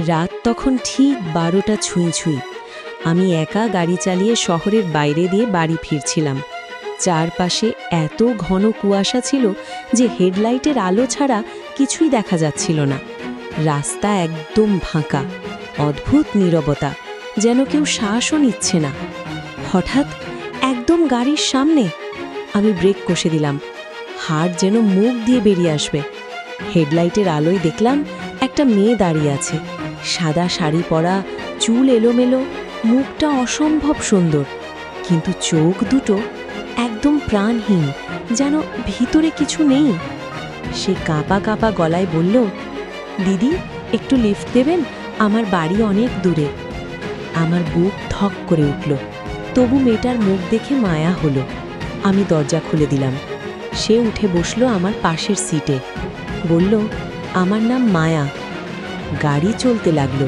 রাত তখন ঠিক 12টা ছুঁই ছুঁই। আমি একা গাড়ি চালিয়ে শহরের বাইরে দিয়ে বাড়ি ফিরছিলাম। চারপাশে এত ঘন কুয়াশা ছিল যে হেডলাইটের আলো ছাড়া কিছুই দেখা যাচ্ছিল না। রাস্তা একদম ফাঁকা, অদ্ভুত নীরবতা, যেন কেউ শ্বাসও নিচ্ছে না। হঠাৎ একদম গাড়ির সামনে আমি ব্রেক কষে দিলাম। হাড় যেন মুখ দিয়ে বেরিয়ে আসবে। হেডলাইটের আলোয় দেখলাম একটা মেয়ে দাঁড়িয়ে আছে, সাদা শাড়ি পরা, চুল এলোমেলো, মুখটা অসম্ভব সুন্দর, কিন্তু চোখ দুটো একদম প্রাণহীন, যেন ভিতরে কিছু নেই। সে কাঁপা কাঁপা গলায় বলল, দিদি একটু লিফট দেবেন, আমার বাড়ি অনেক দূরে। আমার বুক ধক করে উঠল, তবু মেয়েটার মুখ দেখে মায়া হলো। আমি দরজা খুলে দিলাম। সে উঠে বসলো আমার পাশের সিটে, বলল, আমার নাম মায়া। গাড়ি চলতে লাগলো,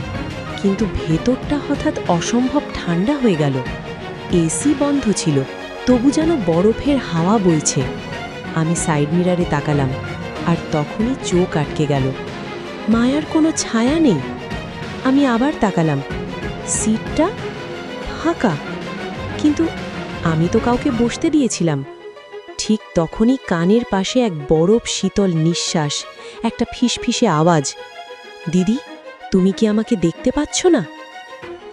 কিন্তু ভেতরটা হঠাৎ অসম্ভব ঠান্ডা হয়ে গেল। এসি বন্ধ ছিল, তবু যেন বরফের হাওয়া বইছে। আমি সাইড মিরারে তাকালাম, আর তখনই চোখ আটকে গেল। মায়ার কোনো ছায়া নেই। আমি আবার তাকালাম, সিটটা ফাঁকা, কিন্তু আমি তো কাউকে বসতে দিয়েছিলাম। ঠিক তখনই কানের পাশে এক বরফ শীতল নিঃশ্বাস, একটা ফিসফিসে আওয়াজ, দিদি তুমি কি আমাকে দেখতে পাচ্ছ না?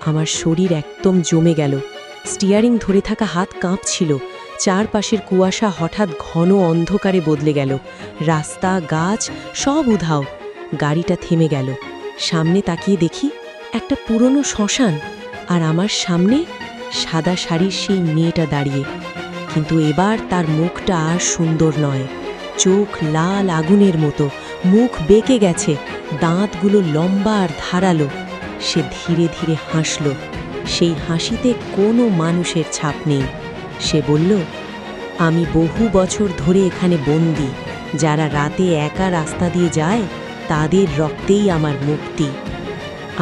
আমার শরীর একদম জমে গেল। স্টিয়ারিং ধরে থাকা হাত কাঁপছিল। চারপাশের কুয়াশা হঠাৎ ঘন অন্ধকারে বদলে গেল। রাস্তা, গাছ সব উধাও। গাড়িটা থেমে গেল। সামনে তাকিয়ে দেখি একটা পুরনো শ্মশান, আর আমার সামনে সাদা শাড়ির সেই মেয়েটা দাঁড়িয়ে। কিন্তু এবার তার মুখটা আর সুন্দর নয়। চোখ লাল আগুনের মতো, মুখ বেঁকে গেছে, দাঁতগুলো লম্বা আর ধারালো। সে ধীরে ধীরে হাসল। সেই হাসিতে কোনো মানুষের ছাপ নেই। সে বলল, আমি বহু বছর ধরে এখানে বন্দী। যারা রাতে একা রাস্তা দিয়ে যায়, তাদের রক্তেই আমার মুক্তি।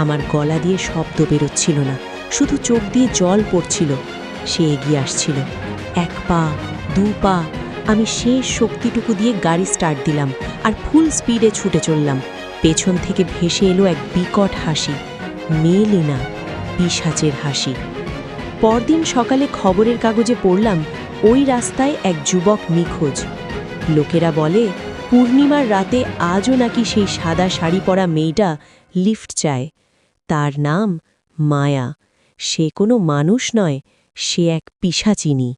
আমার গলা দিয়ে শব্দ বেরোচ্ছিল না, শুধু চোখ দিয়ে জল পড়ছিল। সে এগিয়ে আসছিল, এক পা, দু পা। আমি শেষ শক্তিটুকু দিয়ে গাড়ি স্টার্ট দিলাম, আর ফুল স্পিডে ছুটে চললাম। পেছন থেকে ভেসে এলো এক বিকট হাসি, মেলে না, পিশাচের হাসি। পরদিন সকালে খবরের কাগজে পড়লাম, ওই রাস্তায় এক যুবক নিখোঁজ। লোকেরা বলে, পূর্ণিমার রাতে আজও নাকি সেই সাদা শাড়ি পরা মেয়েটা লিফট চায়। তার নাম মায়া। সে কোনো মানুষ নয়, সে এক পিশাচিনী।